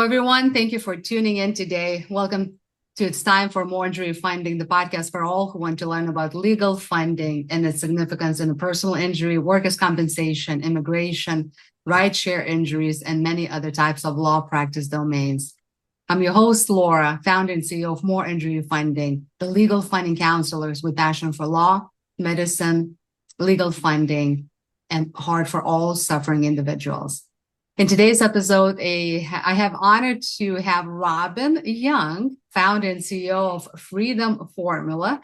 everyone. Thank you for tuning in today. Welcome to It's Time for More Injury Funding, the podcast for all who want to learn about legal funding and its significance in personal injury, workers' compensation, immigration, rideshare injuries, and many other types of law practice domains. I'm your host, Laura, founder and CEO of More Injury Funding, the legal funding counselors with passion for law, medicine, legal funding, and heart for all suffering individuals. In today's episode, I have honored to have Robin Young, founder and CEO of Freedom Formula,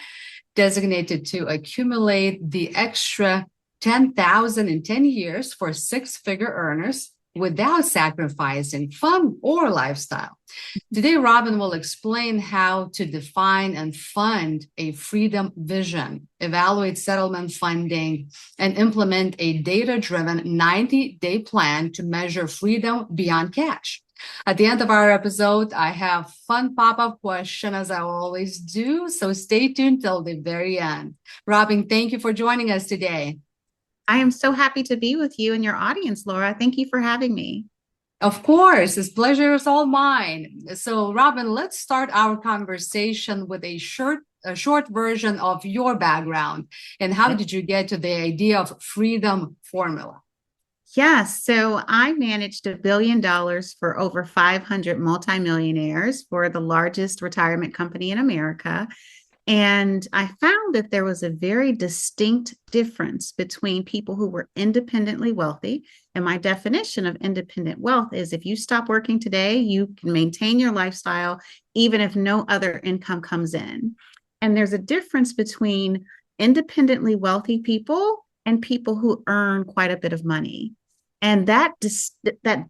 designated to accumulate the extra 10,000 in 10 years for six-figure earners without sacrificing fun or lifestyle. Today, Robin will explain how to define and fund a freedom vision, evaluate settlement funding, and implement a data-driven 90-day plan to measure freedom beyond cash. At the end of our episode, I have fun pop-up question as I always do, so stay tuned till the very end. Robin, thank you for joining us today. I am so happy to be with you and your audience, Laura. Thank you for having me. Of course, this pleasure is all mine. So, Robin, let's start our conversation with a short version of your background and how did you get to the idea of Freedom Formula? Yes, so I managed $1 billion for over 500 multimillionaires for the largest retirement company in America. And I found that there was a very distinct difference between people who were independently wealthy. And my definition of independent wealth is if you stop working today, you can maintain your lifestyle, even if no other income comes in. And there's a difference between independently wealthy people and people who earn quite a bit of money. And that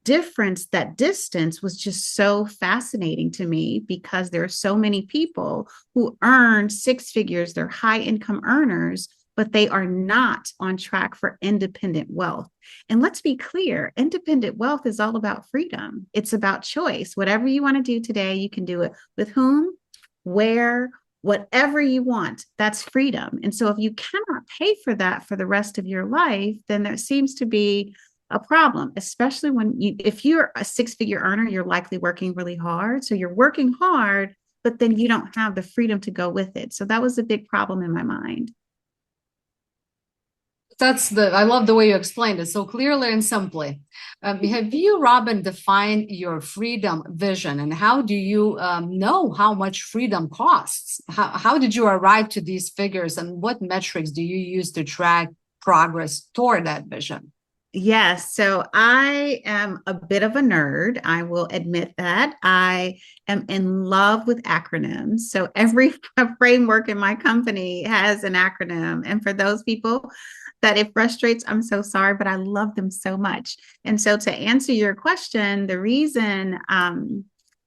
difference, that distance was just so fascinating to me because there are so many people who earn six figures, they're high income earners, but they are not on track for independent wealth. And let's be clear, independent wealth is all about freedom. It's about choice. Whatever you want to do today, you can do it with whom, where, whatever you want. That's freedom. And so if you cannot pay for that for the rest of your life, then there seems to be a problem, especially if you're a six-figure earner, you're likely working really hard. So you're working hard, but then you don't have the freedom to go with it. So that was a big problem in my mind. I love the way you explained it so clearly and simply. Have you, Robin, defined your freedom vision and how do you know how much freedom costs? How did you arrive to these figures and what metrics do you use to track progress toward that vision? Yes. So I am a bit of a nerd. I will admit that. I am in love with acronyms. So every framework in my company has an acronym. And for those people that it frustrates, I'm so sorry, but I love them so much. And so to answer your question, the reason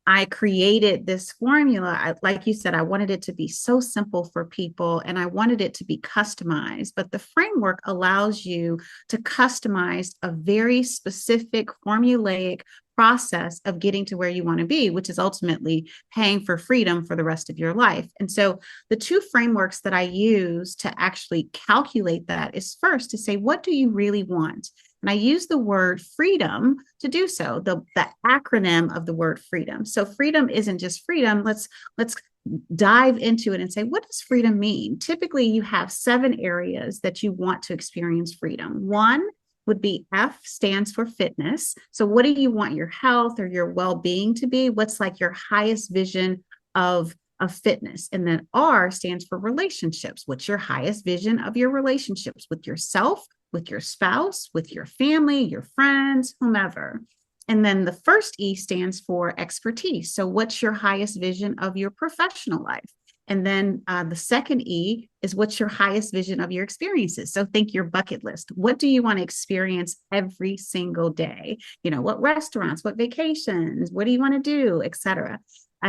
I created this formula, like you said, I wanted it to be so simple for people and I wanted it to be customized. But the framework allows you to customize a very specific formulaic process of getting to where you want to be, which is ultimately paying for freedom for the rest of your life. And so the two frameworks that I use to actually calculate that is first to say, what do you really want? And I use the word freedom to do so, the acronym of the word freedom. So freedom isn't just freedom. Let's dive into it and say, what does freedom mean? Typically, you have 7 areas that you want to experience freedom. One would be F stands for fitness. So what do you want your health or your well-being to be? What's like your highest vision of fitness? And then R stands for relationships. What's your highest vision of your relationships with yourself, with your spouse, with your family, your friends, whomever. And then the first E stands for expertise. So what's your highest vision of your professional life? And then the second E is what's your highest vision of your experiences? So think your bucket list. What do you want to experience every single day? You know, what restaurants, what vacations, what do you want to do, et cetera.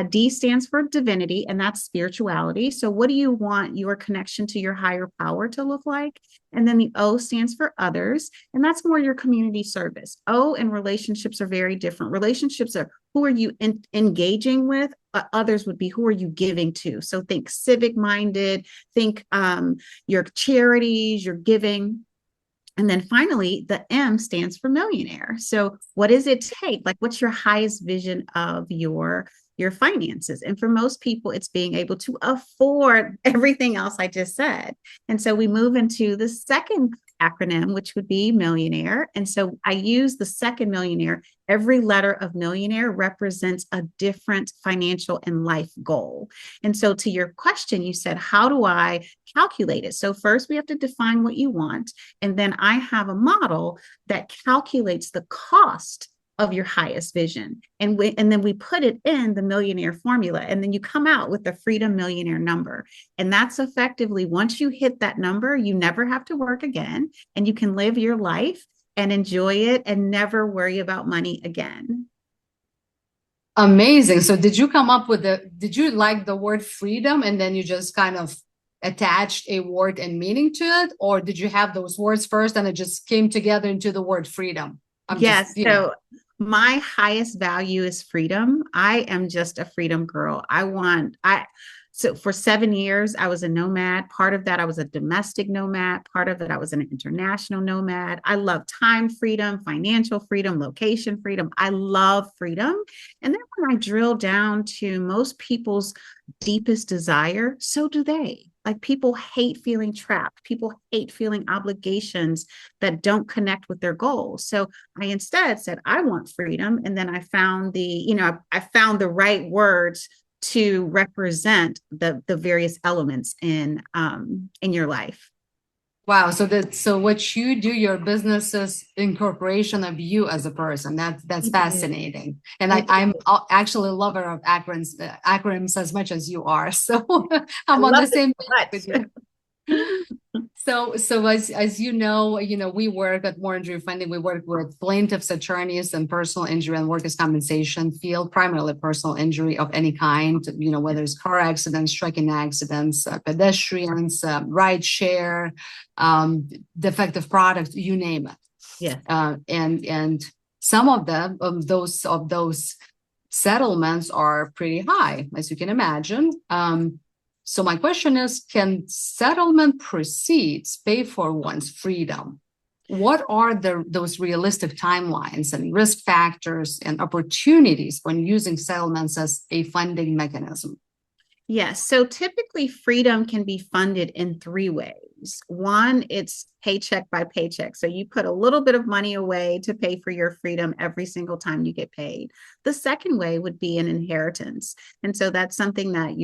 D stands for divinity, and that's spirituality. So what do you want your connection to your higher power to look like? And then the O stands for others, and that's more your community service. O and relationships are very different. Relationships are who are you engaging with? Others would be who are you giving to? So think civic minded, think your charities, your giving. And then finally, the M stands for millionaire. So what does it take? Like, what's your highest vision of your finances? And for most people, it's being able to afford everything else I just said. And so we move into the second acronym, which would be millionaire. And so I use the second millionaire. Every letter of millionaire represents a different financial and life goal. And so to your question, you said, how do I calculate it? So first we have to define what you want. And then I have a model that calculates the cost of your highest vision. And then we put it in the millionaire formula. And then you come out with the Freedom Millionaire number. And that's effectively, once you hit that number, you never have to work again. And you can live your life and enjoy it and never worry about money again. Amazing. So did you like the word freedom and then you just kind of attached a word and meaning to it? Or did you have those words first and it just came together into the word freedom? Yes. So my highest value is freedom. I am just a freedom girl. So for 7 years, I was a nomad. Part of that, I was a domestic nomad. Part of it, I was an international nomad. I love time freedom, financial freedom, location freedom. I love freedom. And then when I drill down to most people's deepest desire, so do they. Like, people hate feeling trapped. People hate feeling obligations that don't connect with their goals. So I instead said, I want freedom. And then I found I found the right words to represent the various elements in your life. Wow. So what you do, your business is incorporation of you as a person. That's fascinating. And I'm actually a lover of acronyms as much as you are. So I'm on the same page with you. So as you know, we work at More Injury Funding. We work with plaintiffs, attorneys, and personal injury and workers' compensation field, primarily personal injury of any kind, whether it's car accidents, trucking accidents, pedestrians, ride share, defective product, you name it. Yeah. And some of those settlements are pretty high, as you can imagine. So my question is, can settlement proceeds pay for one's freedom? What are those realistic timelines and risk factors and opportunities when using settlements as a funding mechanism? Yes. So typically freedom can be funded in three ways. One, it's paycheck by paycheck. So you put a little bit of money away to pay for your freedom every single time you get paid. The second way would be an inheritance. And so that's something that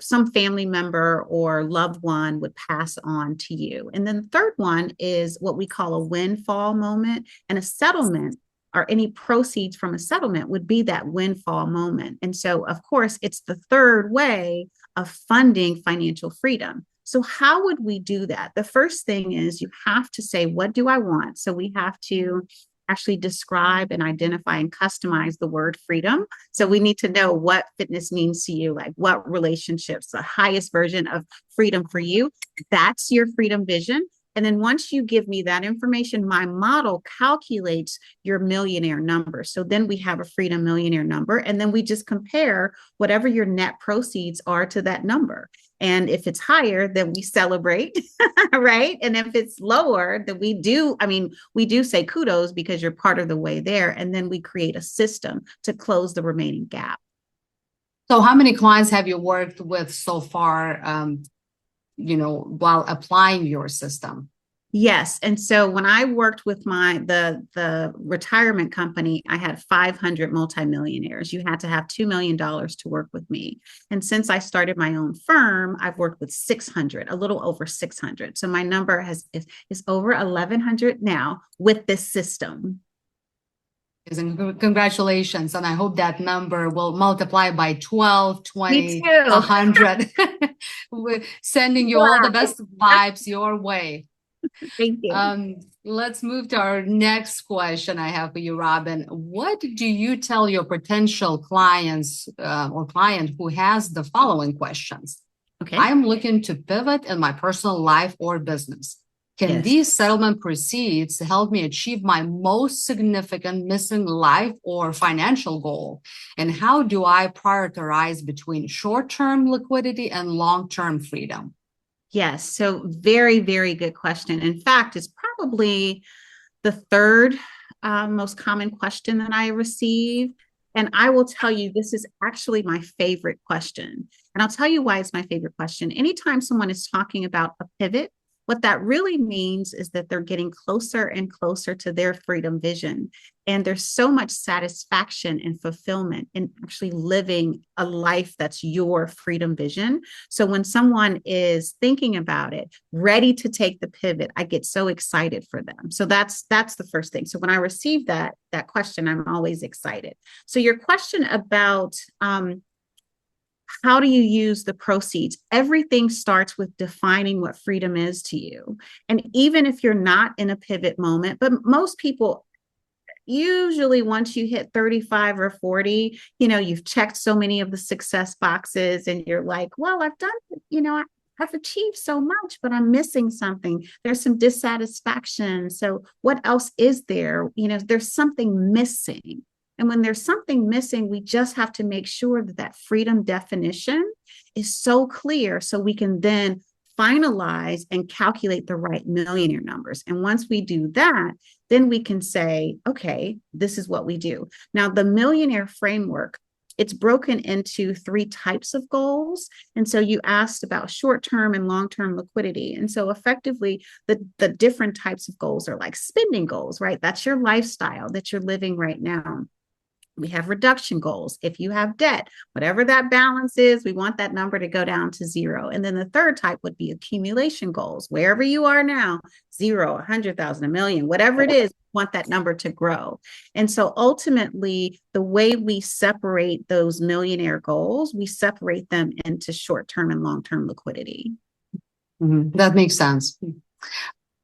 some family member or loved one would pass on to you. And then the third one is what we call a windfall moment, and a settlement or any proceeds from a settlement would be that windfall moment. And so, of course, it's the third way of funding financial freedom. So how would we do that? The first thing is you have to say, what do I want? So we have to actually describe and identify and customize the word freedom. So we need to know what fitness means to you, like what relationships, the highest version of freedom for you. That's your freedom vision. And then once you give me that information, my model calculates your millionaire number. So then we have a freedom millionaire number, and then we just compare whatever your net proceeds are to that number. And if it's higher, then we celebrate, right? And if it's lower, then we do say kudos because you're part of the way there. And then we create a system to close the remaining gap. So how many clients have you worked with so far, while applying your system? Yes. And so when I worked with the retirement company, I had 500 multimillionaires. You had to have $2 million to work with me. And since I started my own firm, I've worked with 600, a little over 600. So my number is over 1,100 now with this system. Congratulations. And I hope that number will multiply by 12, 20, 100. We're sending you all the best vibes your way. Thank you. Let's move to our next question I have for you, Robin. What do you tell your potential clients or client who has the following questions? Okay. I'm looking to pivot in my personal life or business. Can these settlement proceeds help me achieve my most significant missing life or financial goal? And how do I prioritize between short-term liquidity and long-term freedom? Yes. So very, very good question. In fact, it's probably the third most common question that I receive. And I will tell you, this is actually my favorite question. And I'll tell you why it's my favorite question. Anytime someone is talking about a pivot, what that really means is that they're getting closer and closer to their freedom vision. And there's so much satisfaction and fulfillment in actually living a life that's your freedom vision. So when someone is thinking about it, ready to take the pivot, I get so excited for them. So that's the first thing. So when I receive that question, I'm always excited. So your question about how do you use the proceeds? Everything starts with defining what freedom is to you. And even if you're not in a pivot moment, but most people, usually once you hit 35 or 40, you've checked so many of the success boxes and you're like, well, I've done, I've achieved so much, but I'm missing something. There's some dissatisfaction. So what else is there? There's something missing. And when there's something missing, we just have to make sure that freedom definition is so clear so we can then finalize and calculate the right millionaire numbers. And once we do that, then we can say, okay, this is what we do. Now, the millionaire framework, it's broken into 3 types of goals. And so you asked about short-term and long-term liquidity. And so effectively, the different types of goals are like spending goals, right? That's your lifestyle that you're living right now. We have reduction goals. If you have debt, whatever that balance is, we want that number to go down to 0. And then the third type would be accumulation goals. Wherever you are now, 0, 100,000, a million, whatever it is, we want that number to grow. And so ultimately, the way we separate those millionaire goals, we separate them into short-term and long-term liquidity. That makes sense.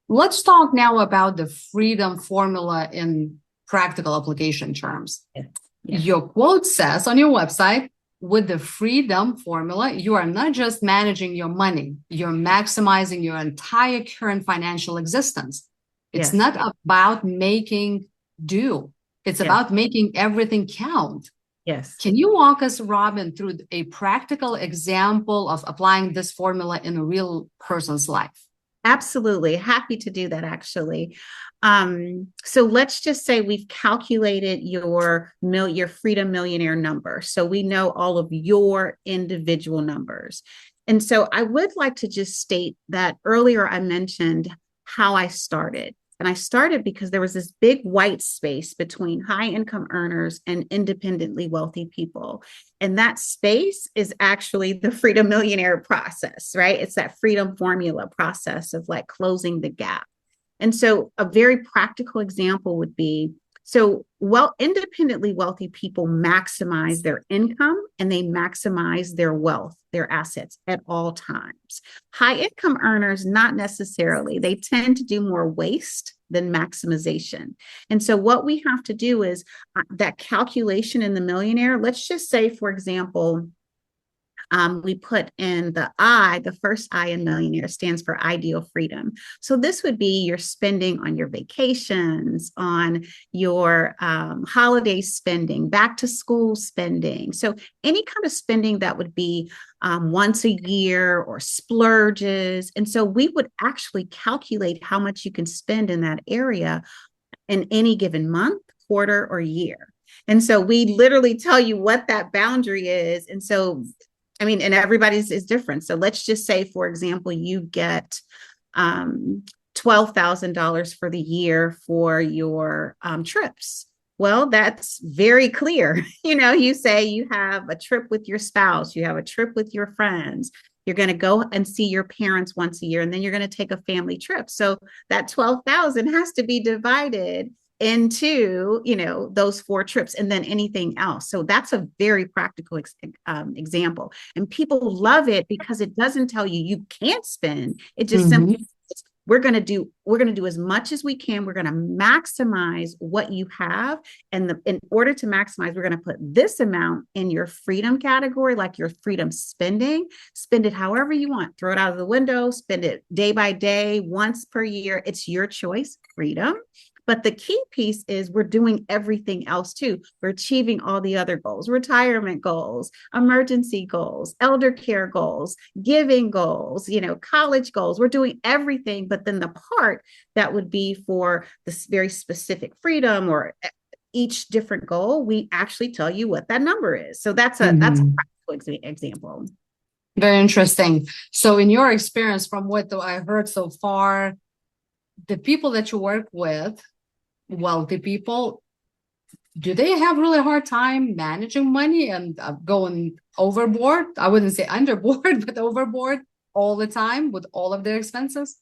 Let's talk now about the freedom formula in practical application terms. Yes. Your quote says on your website, with the freedom formula, you are not just managing your money, you're maximizing your entire current financial existence. It's not about making do. It's about making everything count. Yes. Can you walk us, Robin, through a practical example of applying this formula in a real person's life? Absolutely. Happy to do that, actually. So let's just say we've calculated your freedom millionaire number. So we know all of your individual numbers. And so I would like to just state that earlier I mentioned how I started. And I started because there was this big white space between high income earners and independently wealthy people. And that space is actually the freedom millionaire process, right? It's that freedom formula process of like closing the gap. And so a very practical example would be, independently wealthy people maximize their income and they maximize their wealth, their assets at all times. High income earners, not necessarily. They tend to do more waste than maximization. And so what we have to do is that calculation in the millionaire, let's just say, for example, we put in the first I in millionaire stands for ideal freedom. So this would be your spending on your vacations, on your holiday spending, back to school spending. So any kind of spending that would be once a year or splurges. And so we would actually calculate how much you can spend in that area in any given month, quarter, or year. And so we literally tell you what that boundary is. And so and everybody's is different. So let's just say, for example, you get $12,000 for the year for your trips. Well, that's very clear. You say you have a trip with your spouse, you have a trip with your friends, you're going to go and see your parents once a year, and then you're going to take a family trip. So that 12,000 has to be divided into, those 4 trips and then anything else. So that's a very practical example. And people love it because it doesn't tell you can't spend. It just simply says, we're going to do as much as we can. We're going to maximize what you have. And in order to maximize, we're going to put this amount in your freedom category, like your freedom spending. Spend it however you want. Throw it out of the window, spend it day by day, once per year. It's your choice, freedom. But the key piece is we're doing everything else too. We're achieving all the other goals, retirement goals, emergency goals, elder care goals, giving goals, college goals. We're doing everything. But then the part that would be for this very specific freedom or each different goal, we actually tell you what that number is. So that's a practical example. Very interesting. So in your experience, from what I heard so far, the people that you work with, wealthy people, do they have really hard time managing money and going overboard? I wouldn't say underboard, but overboard all the time with all of their expenses?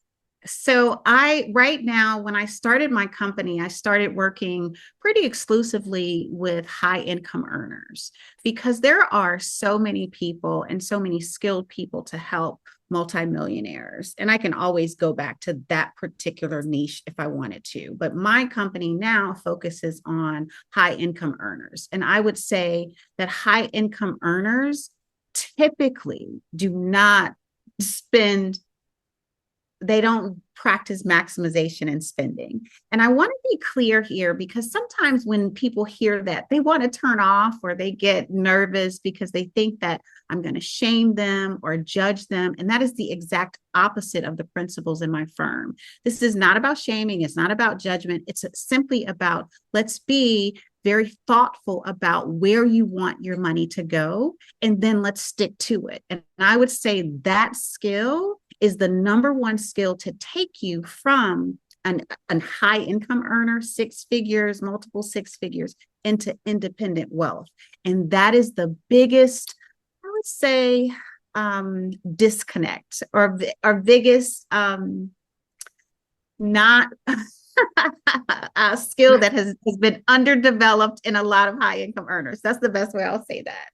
So right now, when I started my company, I started working pretty exclusively with high income earners because there are so many people and so many skilled people to help multimillionaires. And I can always go back to that particular niche if I wanted to. But my company now focuses on high income earners. And I would say that high income earners typically do not spend, they don't practice maximization in spending. And I want to be clear here because sometimes when people hear that, they want to turn off or they get nervous because they think that I'm going to shame them or judge them. And that is the exact opposite of the principles in my firm. This is not about shaming. It's not about judgment. It's simply about let's be very thoughtful about where you want your money to go, and then let's stick to it. And I would say that skill is the number one skill to take you from a high income earner, six figures, multiple six figures, into independent wealth. And that is the biggest, I would say, disconnect or biggest not a skill that has been underdeveloped in a lot of high income earners. That's the best way I'll say that.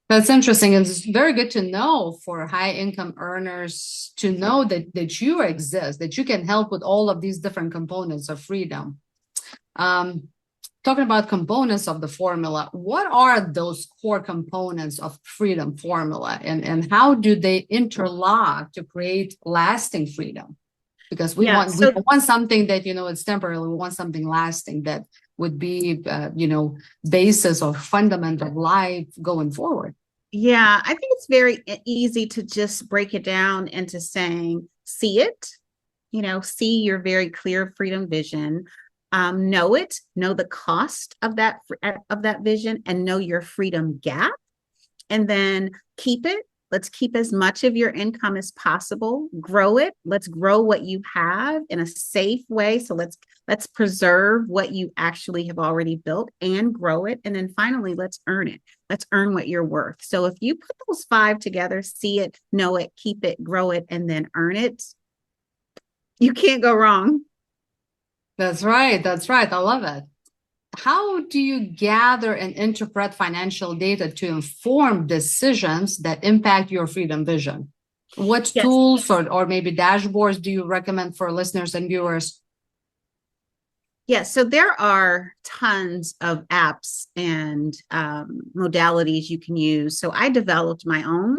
That's interesting. And it's very good to know for high income earners to know that you exist, that you can help with all of these different components of freedom. Talking about components of the formula, what are those core components of freedom formula and how do they interlock to create lasting freedom? Because we want something that, it's temporary. We want something lasting that would be, basis or fundament of life going forward. Yeah, I think it's very easy to just break it down into saying, see it, see your very clear freedom vision, know it, know the cost of that vision, and know your freedom gap, and then keep it. Let's keep as much of your income as possible. Grow it. Let's grow what you have in a safe way. So let's preserve what you actually have already built and grow it. And then finally, let's earn it. Let's earn what you're worth. So if you put those five together, see it, know it, keep it, grow it, and then earn it, you can't go wrong. That's right. That's right. I love it. How do you gather and interpret financial data to inform decisions that impact your freedom vision? What tools or maybe dashboards do you recommend for listeners and viewers? Yes, so there are tons of apps and modalities you can use. So I developed my own.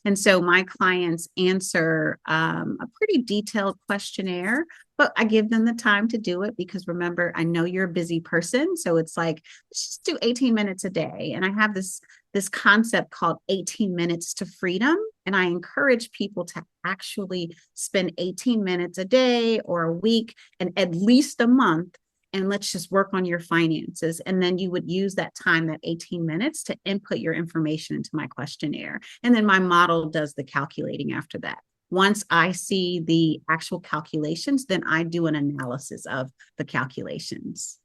And so my clients answer a pretty detailed questionnaire, but I give them the time to do it because remember, I know you're a busy person. So it's like, let's just do 18 minutes a day. And I have this concept called 18 minutes to freedom. And I encourage people to actually spend 18 minutes a day or a week and at least a month. And let's just work on your finances. And then you would use that time, that 18 minutes, to input your information into my questionnaire. And then my model does the calculating after that. Once I see the actual calculations, then I do an analysis of the calculations.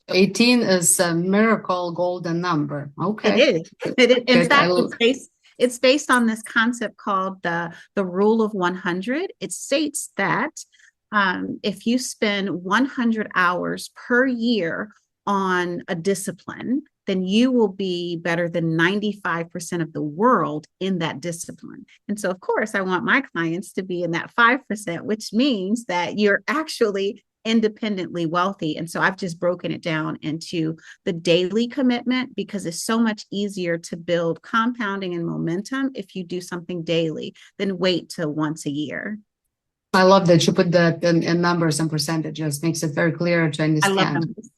18 is a miracle golden number. Okay. It is. In fact, it's based on this concept called the rule of 100. It states that if you spend 100 hours per year on a discipline, then you will be better than 95% of the world in that discipline. And so, of course, I want my clients to be in that 5%, which means that you're actually independently wealthy. And so I've just broken it down into the daily commitment because it's so much easier to build compounding and momentum if you do something daily than wait till once a year. I love that you put that in numbers and percentages, makes it very clear to I love understand. numbers.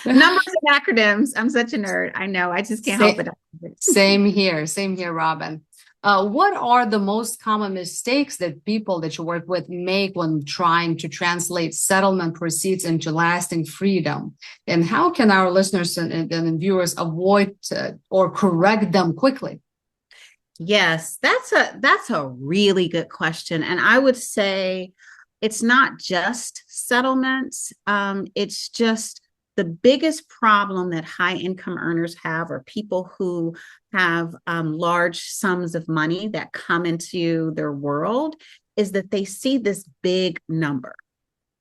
Numbers and acronyms. I'm such a nerd. I know. I just can't help Sa- it. Same here, Robin. What are the most common mistakes that people that you work with make when trying to translate settlement proceeds into lasting freedom? And how can our listeners and viewers avoid or correct them quickly? Yes, that's a really good question. And I would say it's not just settlements. It's just the biggest problem that high income earners have, or people who have large sums of money that come into their world, is that they see this big number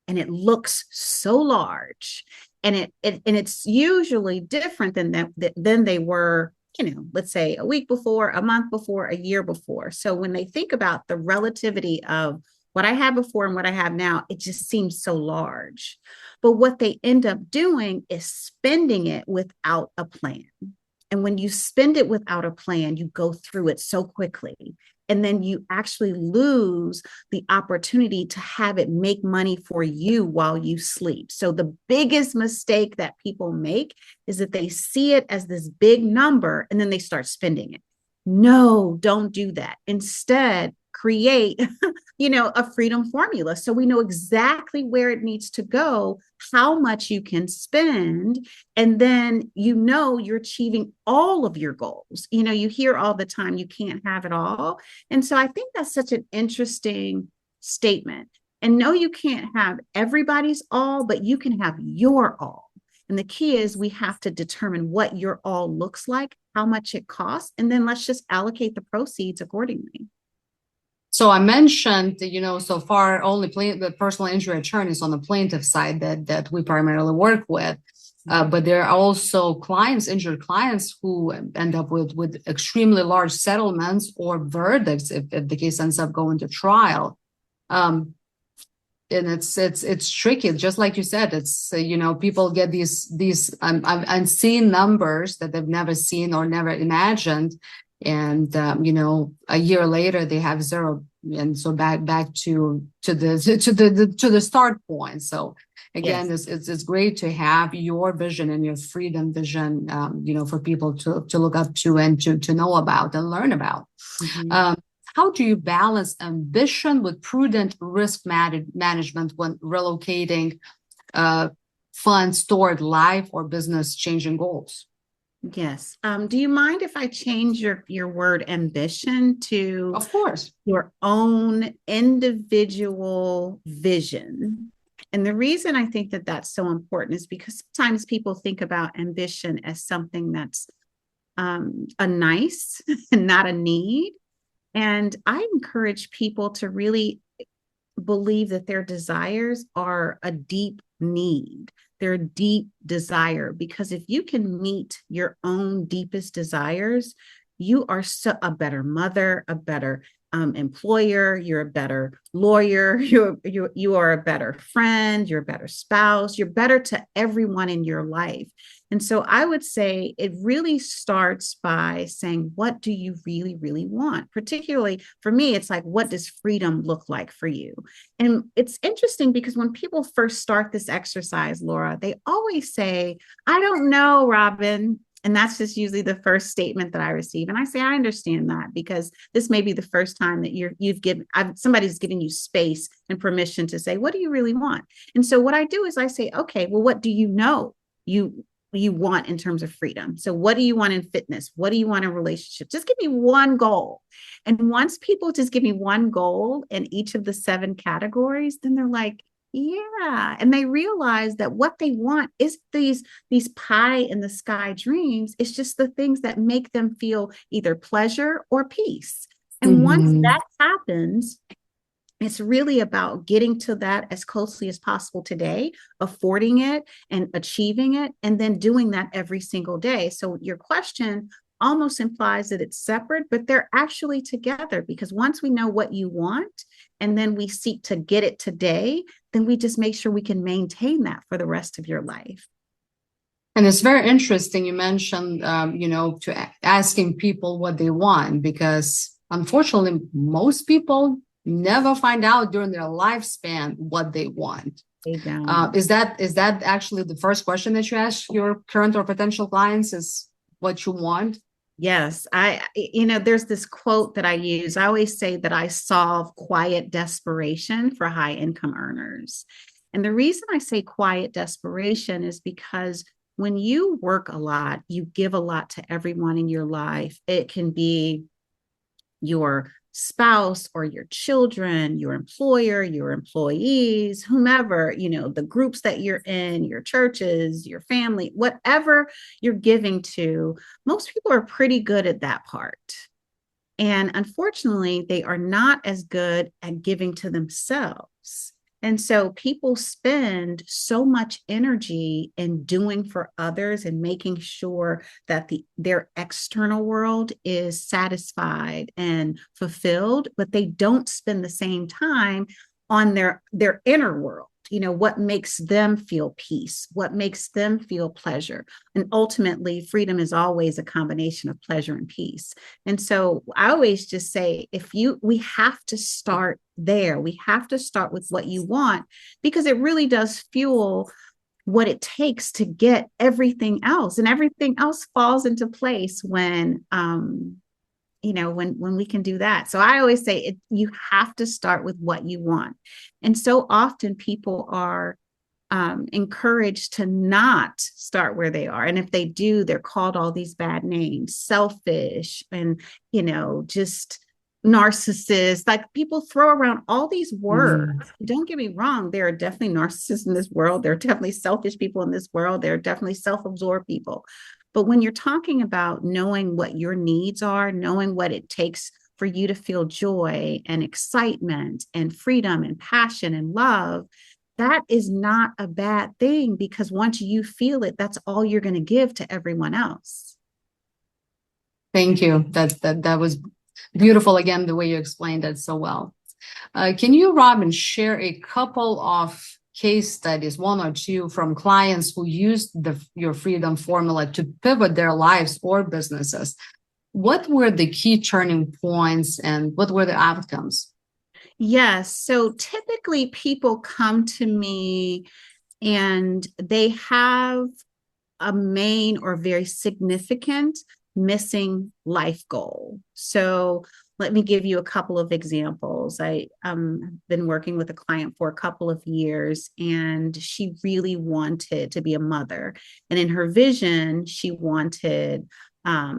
and it looks so large, and it's usually different than they were, let's say a week before, a month before, a year before. So when they think about the relativity of what I had before and what I have now, it just seems so large. But what they end up doing is spending it without a plan. And when you spend it without a plan, you go through it so quickly. And then you actually lose the opportunity to have it make money for you while you sleep. So the biggest mistake that people make is that they see it as this big number and then they start spending it. No, don't do that. Instead, create a freedom formula, so we know exactly where it needs to go, how much you can spend, and then you're achieving all of your goals. You hear all the time you can't have it all, and so I think that's such an interesting statement. And no, you can't have everybody's all, but you can have your all. And the key is we have to determine what your all looks like, how much it costs, and then let's just allocate the proceeds accordingly. So I mentioned, so far only the personal injury attorneys on the plaintiff side that we primarily work with. But there are also injured clients who end up with extremely large settlements or verdicts if the case ends up going to trial. And it's tricky, just like you said. It's people get these unseen numbers that they've never seen or never imagined, and a year later they have zero, and so back to the start point. So again, Yes. it's great to have your vision and your freedom vision, for people to look up to and to know about and learn about. Mm-hmm. How do you balance ambition with prudent risk management when relocating funds toward life or business changing goals? Yes. Do you mind if I change your word ambition to Of course. your own individual vision? And the reason I think that that's so important is because sometimes people think about ambition as something that's a nice and not a need. And I encourage people to really believe that their desires are a deep need. They're a deep desire, because if you can meet your own deepest desires, you are a better mother, a better employer, you're a better lawyer, you are a better friend, you're a better spouse, you're better to everyone in your life. And so I would say it really starts by saying, what do you really, really want? Particularly for me, it's like, what does freedom look like for you? And it's interesting because when people first start this exercise, Laura, they always say, I don't know, Robin. And that's just usually the first statement that I receive. And I say, I understand that, because this may be the first time that somebody's given you space and permission to say, what do you really want? And so what I do is I say, okay, well, what do you know you want in terms of freedom? So what do you want in fitness? What do you want in relationships? Just give me one goal. And once people just give me one goal in each of the 7 categories, then they're like, yeah. And they realize that what they want is these pie in the sky dreams. It's just the things that make them feel either pleasure or peace. And once that happens, it's really about getting to that as closely as possible today, affording it and achieving it, and then doing that every single day. So your question almost implies that it's separate, but they're actually together, because once we know what you want and then we seek to get it today, then we just make sure we can maintain that for the rest of your life. And it's very interesting you mentioned, to asking people what they want, because unfortunately, most people never find out during their lifespan what they want. They don't. Is that actually the first question that you ask your current or potential clients, is what you want? Yes, there's this quote that I use. I always say that I solve quiet desperation for high income earners. And the reason I say quiet desperation is because when you work a lot, you give a lot to everyone in your life. It can be your spouse or your children, your employer, your employees, whomever, the groups that you're in, your churches, your family, whatever you're giving to, most people are pretty good at that part. And unfortunately, they are not as good at giving to themselves. And so people spend so much energy in doing for others and making sure that their external world is satisfied and fulfilled, but they don't spend the same time on their inner world. What makes them feel peace, what makes them feel pleasure. And ultimately, freedom is always a combination of pleasure and peace. And so I always just say, we have to start there. We have to start with what you want, because it really does fuel what it takes to get everything else. And everything else falls into place when when we can do that. So I always say you have to start with what you want. And so often people are encouraged to not start where they are. And if they do, they're called all these bad names, selfish and, just narcissists. Like, people throw around all these words. Don't get me wrong. There are definitely narcissists in this world. There are definitely selfish people in this world. There are definitely self-absorbed people. But when you're talking about knowing what your needs are, knowing what it takes for you to feel joy and excitement and freedom and passion and love, that is not a bad thing, because once you feel it, that's all you're going to give to everyone else. Thank you. That was beautiful. Again, the way you explained it so well. Can you, Robin, share a couple of case studies, one or two, from clients who used your freedom formula to pivot their lives or businesses? What were the key turning points and what were the outcomes? Yes. So typically people come to me and they have a main or very significant missing life goal. So let me give you a couple of examples. I have been working with a client for a couple of years, and she really wanted to be a mother. And in her vision, she wanted, a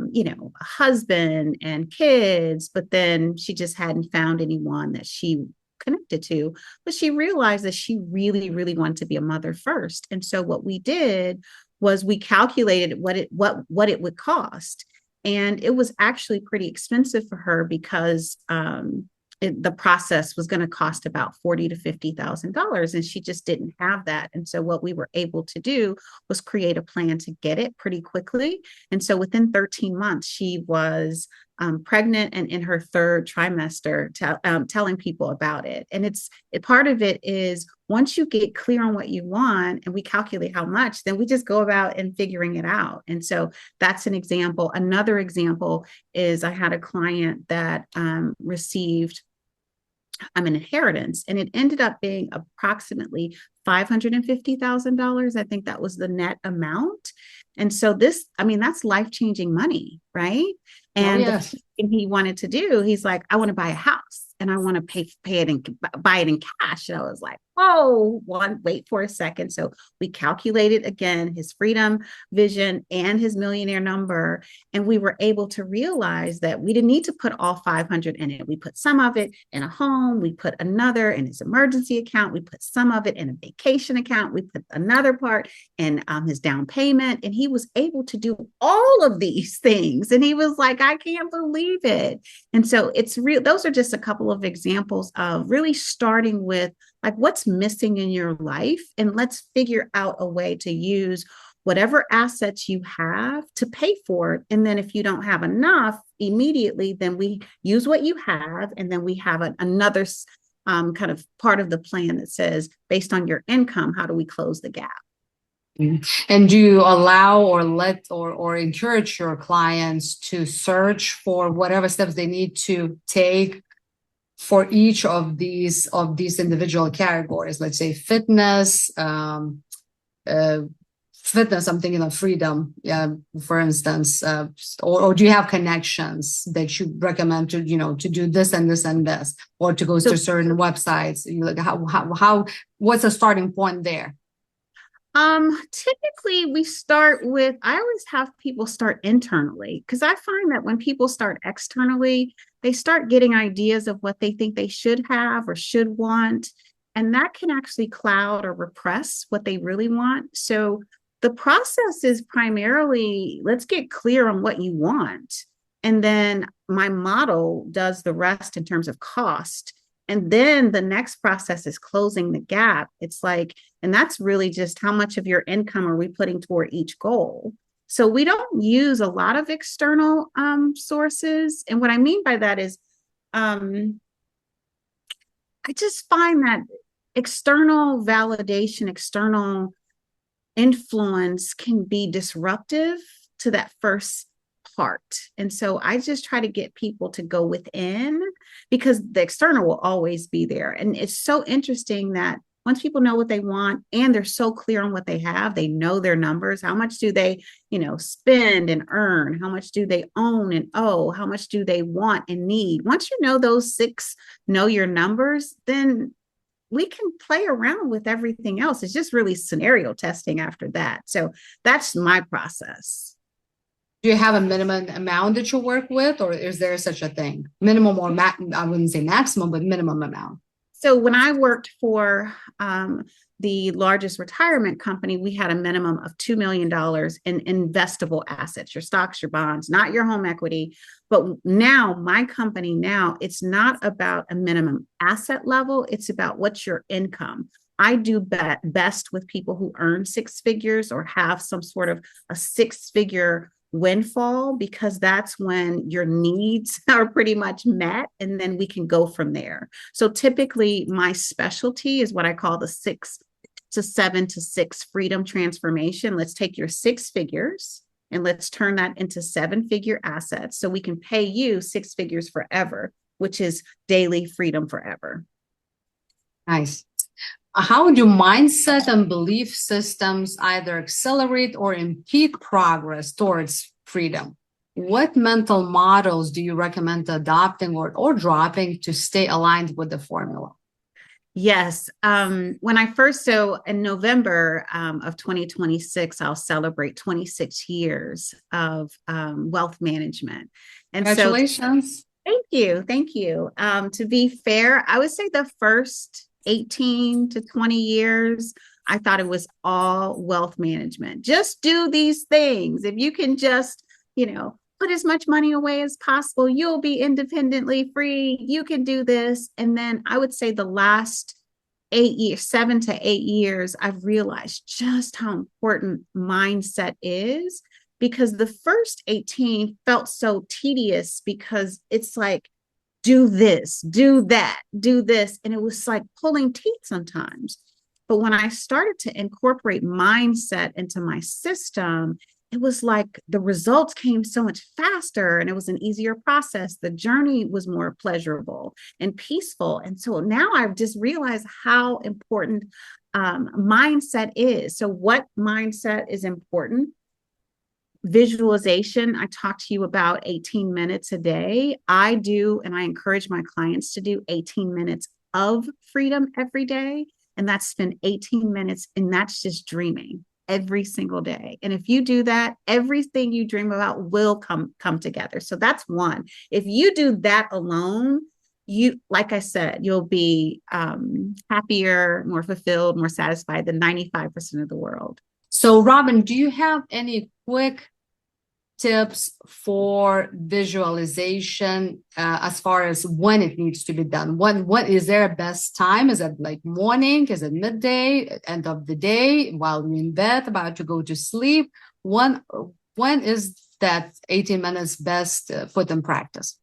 husband and kids, but then she just hadn't found anyone that she connected to. But she realized that she really, really wanted to be a mother first. And so what we did was we calculated what it would cost. And it was actually pretty expensive for her, because the process was going to cost about $40,000 to $50,000, and she just didn't have that. And so what we were able to do was create a plan to get it pretty quickly. And so within 13 months, she was pregnant and in her third trimester, telling people about it. And part of it is, once you get clear on what you want and we calculate how much, then we just go about and figuring it out. And so that's an example. Another example is, I had a client that received an inheritance, and it ended up being approximately $550,000. I think that was the net amount. And so that's life-changing money, right? And the first thing he wanted to do, he's like, I want to buy a house and I want to pay it and buy it in cash. And I was like, oh, wait for a second. So we calculated again his freedom vision and his millionaire number. And we were able to realize that we didn't need to put all 500 in it. We put some of it in a home. We put another in his emergency account. We put some of it in a vacation account. We put another part in his down payment. And he was able to do all of these things. And he was like, I can't believe it. And so it's real. Those are just a couple of examples of really starting with, like, what's missing in your life, and let's figure out a way to use whatever assets you have to pay for it. And then if you don't have enough immediately, then we use what you have, and then we have another kind of part of the plan that says, based on your income, how do we close the gap? And do you allow or let or encourage your clients to search for whatever steps they need to take for each of these individual categories? Let's say fitness, uh, fitness, I'm thinking of freedom, yeah, for instance, or do you have connections that you recommend to do this and this and this, or to go So to certain websites? Like how what's the starting point there? Typically we start with, I always have people start internally because I find that when people start externally, they start getting ideas of what they think they should have or should want. And that can actually cloud or repress what they really want. So the process is primarily, let's get clear on what you want. And then my model does the rest in terms of cost. And then the next process is closing the gap. It's like, and that's really just how much of your income are we putting toward each goal. So we don't use a lot of external sources. And what I mean by that is, um, I just find that external validation, external influence can be disruptive to that first part. And so I just try to get people to go within because the external will always be there. And it's so interesting that once people know what they want and they're so clear on what they have, they know their numbers. How much do they, spend and earn? How much do they own and owe? How much do they want and need? Once you know those six, know your numbers, then we can play around with everything else. It's just really scenario testing after that. So that's my process. Do you have a minimum amount that you work with, or is there such a thing? Minimum or I wouldn't say maximum, but minimum amount. So when I worked for the largest retirement company, we had a minimum of $2 million in investable assets, your stocks, your bonds, not your home equity. But now my company now, it's not about a minimum asset level. It's about what's your income. I do best with people who earn six figures or have some sort of a six-figure windfall, because that's when your needs are pretty much met, and then we can go from there. So typically my specialty is what I call the 6 to 7 to 6 freedom transformation. Let's take your six figures and let's turn that into 7-figure assets so we can pay you six figures forever, which is daily freedom forever. Nice. How do mindset and belief systems either accelerate or impede progress towards freedom? What mental models do you recommend adopting or dropping to stay aligned with the formula? Yes. So in November of 2026, I'll celebrate 26 years of wealth management. And Congratulations. so thank you. Thank you. To be fair, I would say the first 18 to 20 years, I thought it was all wealth management. Just do these things. If you can just, put as much money away as possible, you'll be independently free. You can do this. And then I would say the last 8 years, 7 to 8 years, I've realized just how important mindset is, because the first 18 felt so tedious because it's like, do this, do that, do this. And it was like pulling teeth sometimes. But when I started to incorporate mindset into my system, it was like the results came so much faster and it was an easier process. The journey was more pleasurable and peaceful. And so now I've just realized how important mindset is. So what mindset is important? Visualization. I talked to you about 18 minutes a day. I do, and I encourage my clients to do 18 minutes of freedom every day. And that's spend 18 minutes, and that's just dreaming every single day. And if you do that, everything you dream about will come together. So that's one. If you do that alone, you, like I said, you'll be happier, more fulfilled, more satisfied than 95% of the world. So, Robin, do you have any quick tips for visualization as far as when it needs to be done? What is there a best time? Is it like morning? Is it midday, end of the day, while you're in bed, about to go to sleep? When is that 18 minutes best put in practice?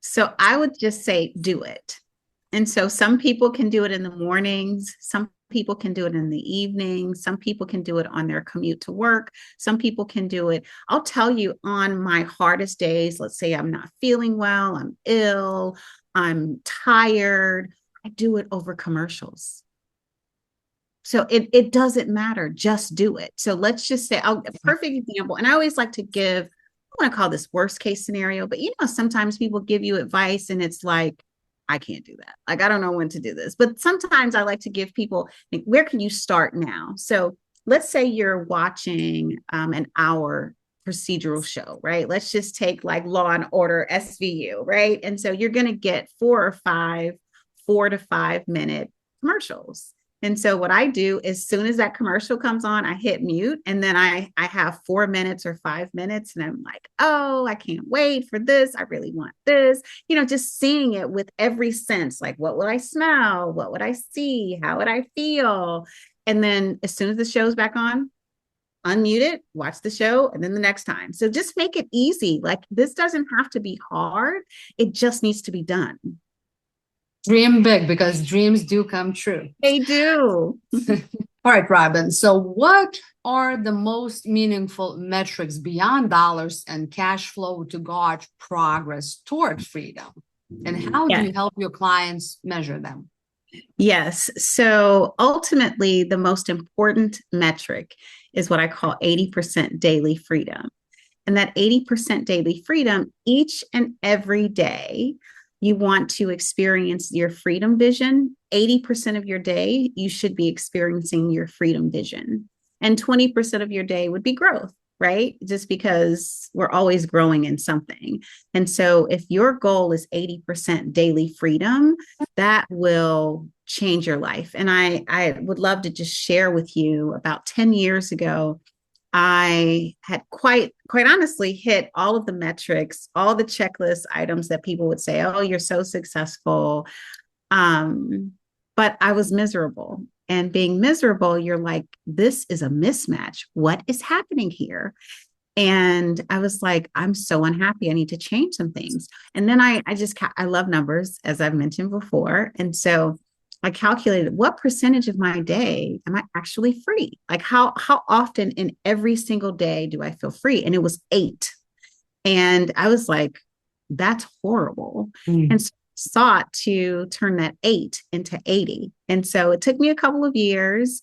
So I would just say do it. And so some people can do it in the mornings, some people can do it in the evening, some people can do it on their commute to work, some people can do it. I'll tell you, on my hardest days, let's say I'm not feeling well, I'm ill, I'm tired, I do it over commercials. So it doesn't matter. Just do it. So let's just say, a perfect example. And I always like to give, I want to call this worst case scenario, but sometimes people give you advice and it's like, I can't do that. Like, I don't know when to do this. But sometimes I like to give people, like, where can you start now? So let's say you're watching an hour procedural show, right? Let's just take like Law and Order SVU, right? And so you're going to get 4 to 5 minute commercials. And so what I do, as soon as that commercial comes on, I hit mute, and then I have 4 minutes or 5 minutes, and I'm like, oh, I can't wait for this. I really want this. Just seeing it with every sense, like, what would I smell? What would I see? How would I feel? And then as soon as the show's back on, unmute it, watch the show, and then the next time. So just make it easy. Like, this doesn't have to be hard. It just needs to be done. Dream big, because dreams do come true. They do. All right, Robin. So what are the most meaningful metrics beyond dollars and cash flow to gauge progress toward freedom? And how do you help your clients measure them? Yes. So ultimately, the most important metric is what I call 80% daily freedom. And that 80% daily freedom, each and every day, you want to experience your freedom vision. 80% of your day, you should be experiencing your freedom vision. And 20% of your day would be growth, right? Just because we're always growing in something. And so if your goal is 80% daily freedom, that will change your life. And I would love to just share with you, about 10 years ago, I had quite honestly hit all of the metrics, all the checklist items that people would say, oh, you're so successful. But I was miserable. And being miserable, you're like, this is a mismatch. What is happening here? And I was like, I'm so unhappy. I need to change some things. And then I love numbers, as I've mentioned before. And so I calculated, what percentage of my day am I actually free? Like, how often in every single day do I feel free? And it was 8. And I was like, that's horrible. And so I sought to turn that 8 into 80. And so it took me a couple of years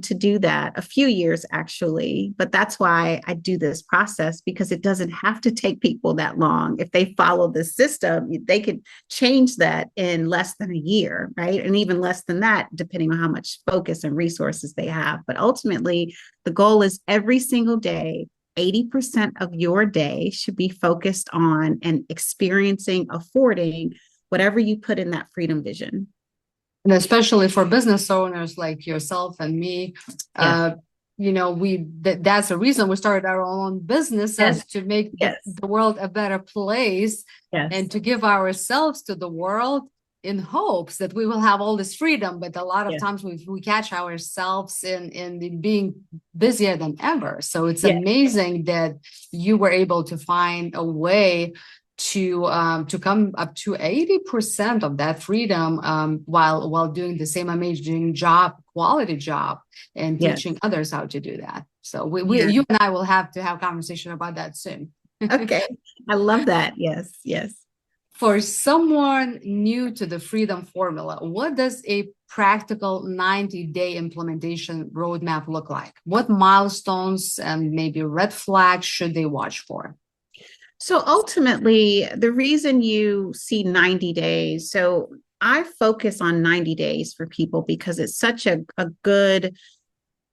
to do that, a few years actually. But that's why I do this process, because it doesn't have to take people that long. If they follow the system, they could change that in less than a year, right? And even less than that, depending on how much focus and resources they have. But ultimately, the goal is every single day, 80% of your day should be focused on and experiencing, affording whatever you put in that freedom vision. And especially for business owners like yourself and me, that's the reason we started our own businesses, to make the world a better place, and to give ourselves to the world in hopes that we will have all this freedom. But a lot of times we catch ourselves in being busier than ever. So it's amazing that you were able to find a way to come up to 80% of that freedom while doing the same amazing quality job, and teaching others how to do that. So you and I will have to have a conversation about that soon. Okay. I love that. Yes. For someone new to the freedom formula, what does a practical 90-day implementation roadmap look like? What milestones and maybe red flags should they watch for? So ultimately, the reason you see 90 days, so I focus on 90 days for people because it's such a good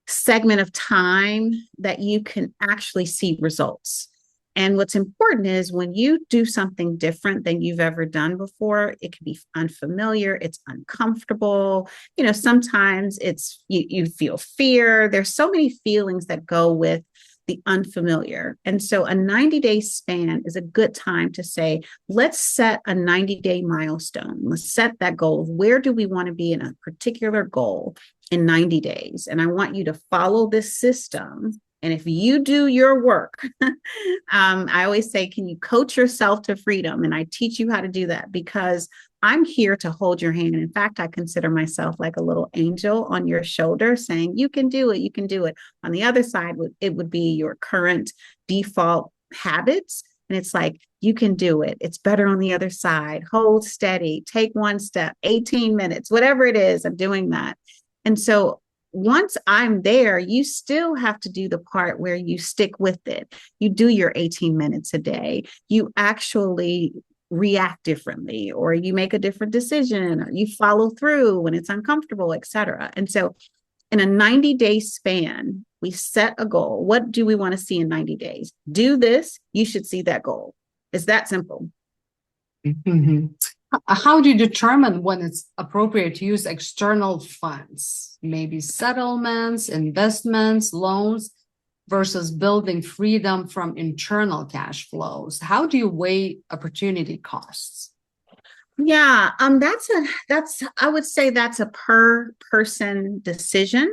segment of time that you can actually see results. And what's important is when you do something different than you've ever done before, it can be unfamiliar, it's uncomfortable. Sometimes it's you feel fear. There's so many feelings that go with the unfamiliar. And so a 90-day span is a good time to say, let's set a 90-day milestone. Let's set that goal of where do we want to be in a particular goal in 90 days. And I want you to follow this system. And if you do your work, I always say, can you coach yourself to freedom? And I teach you how to do that, because I'm here to hold your hand. In fact, I consider myself like a little angel on your shoulder saying, you can do it, you can do it. On the other side, it would be your current default habits. And it's like, you can do it. It's better on the other side. Hold steady, take one step, 18 minutes, whatever it is, I'm doing that. And so once I'm there, you still have to do the part where you stick with it. You do your 18 minutes a day. You actually react differently, or you make a different decision, or you follow through when it's uncomfortable, et cetera. And so in a 90-day span, we set a goal. What do we want to see in 90 days? Do this, you should see that goal. It's that simple. Mm-hmm. How do you determine when it's appropriate to use external funds, maybe settlements, investments, loans, versus building freedom from internal cash flows? How do you weigh opportunity costs? Yeah, that's I would say that's a per person decision,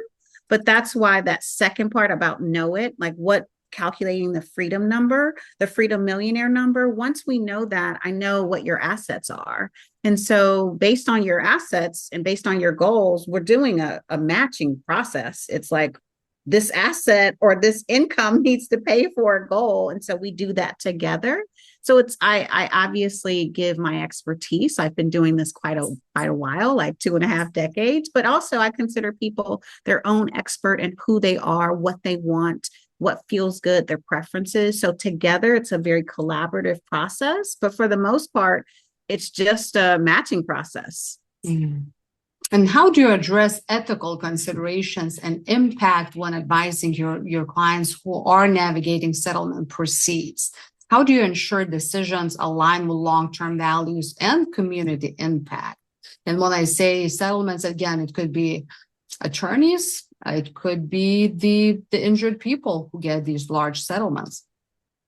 but that's why that second part about know it, like what calculating the freedom number, the freedom millionaire number, once we know that, I know what your assets are. And so based on your assets and based on your goals, we're doing a matching process. It's like this asset or this income needs to pay for a goal. And so we do that together. So I obviously give my expertise. I've been doing this quite a while, like 2.5 decades, but also I consider people their own expert in who they are, what they want, what feels good, their preferences. So together it's a very collaborative process, but for the most part, it's just a matching process. Mm. And how do you address ethical considerations and impact when advising your clients who are navigating settlement proceeds? How do you ensure decisions align with long-term values and community impact? And when I say settlements, again, it could be attorneys, it could be the injured people who get these large settlements.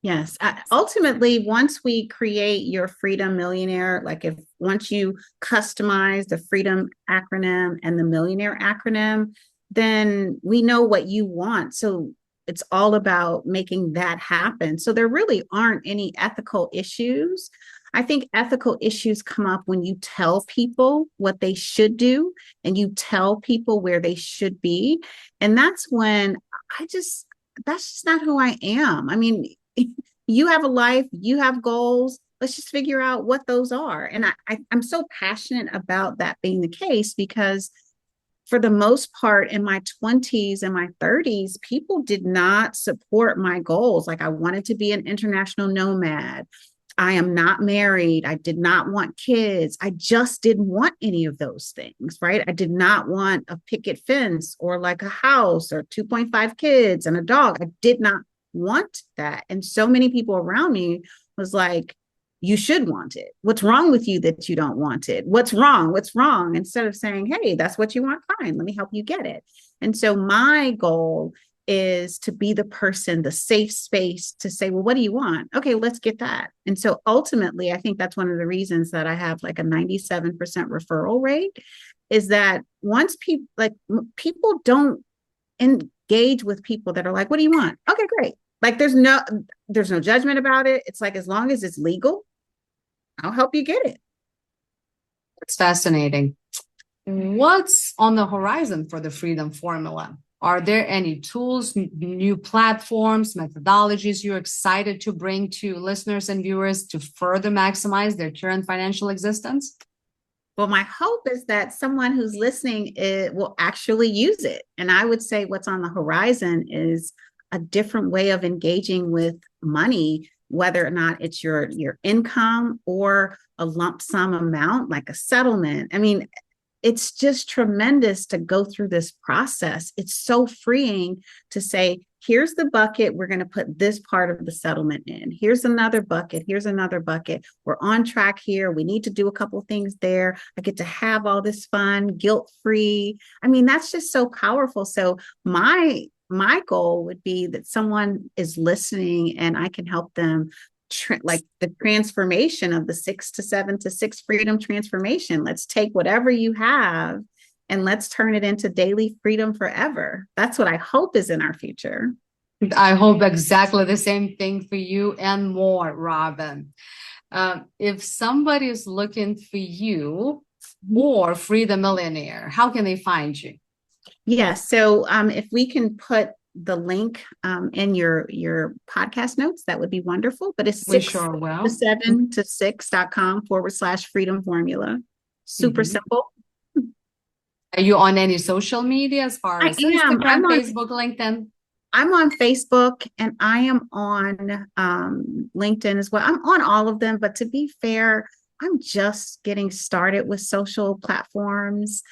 Yes. Ultimately, once we create your freedom millionaire, like if once you customize the freedom acronym and the millionaire acronym, then we know what you want. So it's all about making that happen. So there really aren't any ethical issues. I think ethical issues come up when you tell people what they should do and you tell people where they should be. And that's when that's just not who I am. I mean, you have a life, you have goals. Let's just figure out what those are. And I'm so passionate about that being the case because for the most part in my 20s and my 30s, people did not support my goals. Like I wanted to be an international nomad. I am not married. I did not want kids. I just didn't want any of those things, right? I did not want a picket fence or like a house or 2.5 kids and a dog. I did not want that. And so many people around me was like, you should want it. What's wrong with you that you don't want it? What's wrong? What's wrong? Instead of saying, hey, that's what you want, fine, let me help you get it. And so my goal is to be the person, the safe space to say, well, what do you want? Okay, let's get that. And so ultimately, I think that's one of the reasons that I have like a 97% referral rate is that once people don't engage with people that are like, what do you want? Okay, great. Like there's no judgment about it. It's like, as long as it's legal, I'll help you get it. It's fascinating. What's on the horizon for the Freedom Formula? Are there any tools, new platforms, methodologies you're excited to bring to listeners and viewers to further maximize their current financial existence? Well, my hope is that someone who's listening will actually use it. And I would say what's on the horizon is a different way of engaging with money, whether or not it's your income or a lump sum amount, like a settlement. I mean, it's just tremendous to go through this process. It's so freeing to say, here's the bucket. We're going to put this part of the settlement in. Here's another bucket. Here's another bucket. We're on track here. We need to do a couple of things there. I get to have all this fun, guilt-free. I mean, that's just so powerful. So my goal would be that someone is listening and I can help them like the transformation of the 6 to 7 to 6 freedom transformation. Let's take whatever you have and let's turn it into daily freedom forever. That's what I hope is in our future. I hope exactly the same thing for you and more, Robin. If somebody is looking for you or Free the Millionaire, how can they find you? Yeah. So if we can put the link in your podcast notes, that would be wonderful. But it's We 6 sure to will. 7 to 6.com/freedom formula. Super Mhm. simple. Are you on any social media as far I as am. Instagram, Facebook, LinkedIn? I'm on Facebook and I am on LinkedIn as well. I'm on all of them, but to be fair, I'm just getting started with social platforms.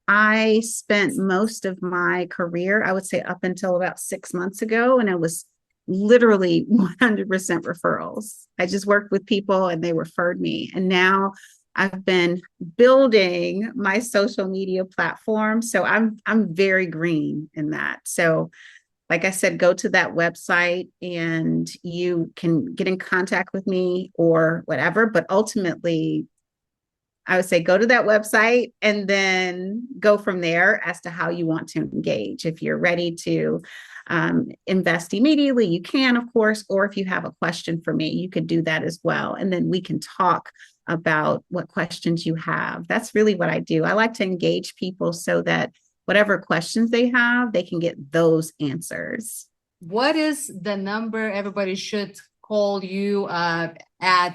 I spent most of my career, I would say up until about 6 months ago, and it was literally 100% referrals. I just worked with people and they referred me. And now I've been building my social media platform. So I'm very green in that. So like I said, go to that website and you can get in contact with me or whatever. But ultimately, I would say go to that website and then go from there as to how you want to engage. If you're ready to invest immediately, you can, of course, or if you have a question for me, you could do that as well. And then we can talk about what questions you have. That's really what I do. I like to engage people so that whatever questions they have, they can get those answers. What is the number everybody should call you at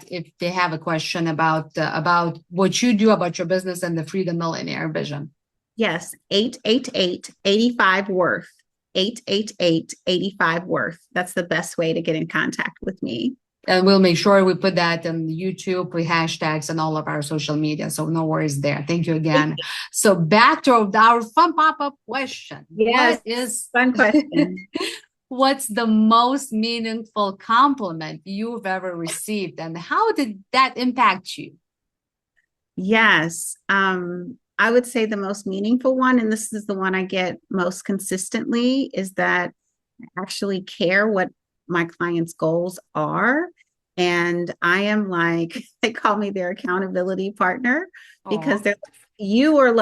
if they have a question about what you do, about your business and the Freedom Millionaire vision? Yes, 888-85-WORTH. 888-85-WORTH. That's the best way to get in contact with me. And we'll make sure we put that on YouTube with hashtags and all of our social media. So no worries there. Thank you again. So back to our fun pop-up question. Yes, What is fun question. What's the most meaningful compliment you've ever received, and how did that impact you? Yes. I would say the most meaningful one, and this is the one I get most consistently, is that I actually care what my clients' goals are. And I am like, they call me their accountability partner because they're you are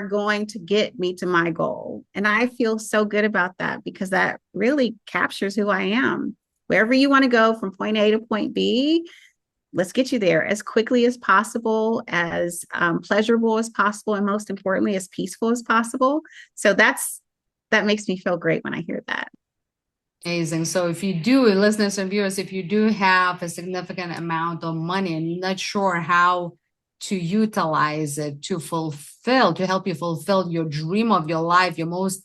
going to get me to my goal. And I feel so good about that because that really captures who I am. Wherever you want to go from point A to point B, let's get you there as quickly as possible, as pleasurable as possible, and most importantly, as peaceful as possible. So that makes me feel great when I hear that. Amazing. So if you do, listeners and viewers, if you do have a significant amount of money and you're not sure how to utilize it to help you fulfill your dream of your life, your most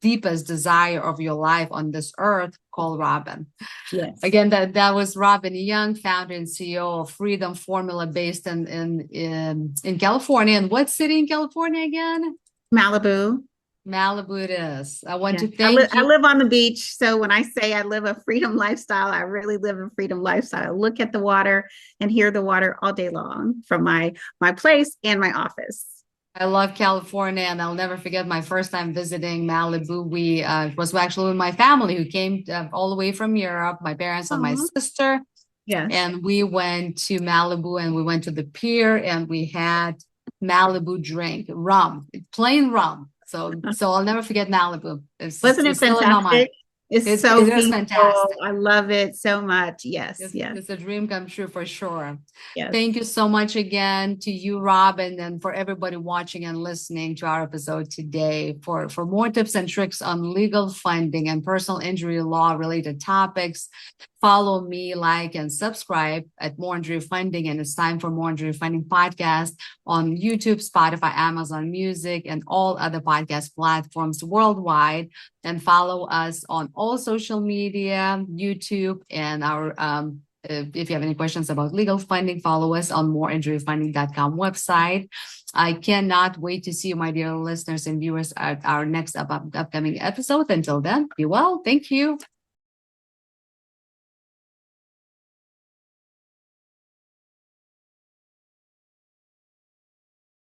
deepest desire of your life on this earth, call Robin. Yes. Again, that was Robin Young, founder and CEO of Freedom Formula, based in California. And what city in California again? Malibu. Malibu it is. I want to I thank you. live on the beach. So when I say I live a freedom lifestyle, I really live a freedom lifestyle. I look at the water and hear the water all day long from my place and my office. I love California, and I'll never forget my first time visiting Malibu. We was actually with my family who came all the way from Europe, my parents and my sister. Yes. And we went to Malibu and we went to the pier and we had Malibu drink, rum, plain rum. So I'll never forget Malibu. Wasn't it fantastic? It's so it is fantastic. I love it so much. Yes. It's a dream come true for sure. Yes. Thank you so much again to you, Robin, and for everybody watching and listening to our episode today. For more tips and tricks on legal funding and personal injury law related topics, follow me, like, and subscribe at More Injury Funding. And it's time for More Injury Funding podcast on YouTube, Spotify, Amazon Music, and all other podcast platforms worldwide. And follow us on all social media, YouTube, and our if you have any questions about legal funding, follow us on moreinjuryfunding.com website. I cannot wait to see you, my dear listeners and viewers, at our next upcoming episode. Until then, be well. Thank you.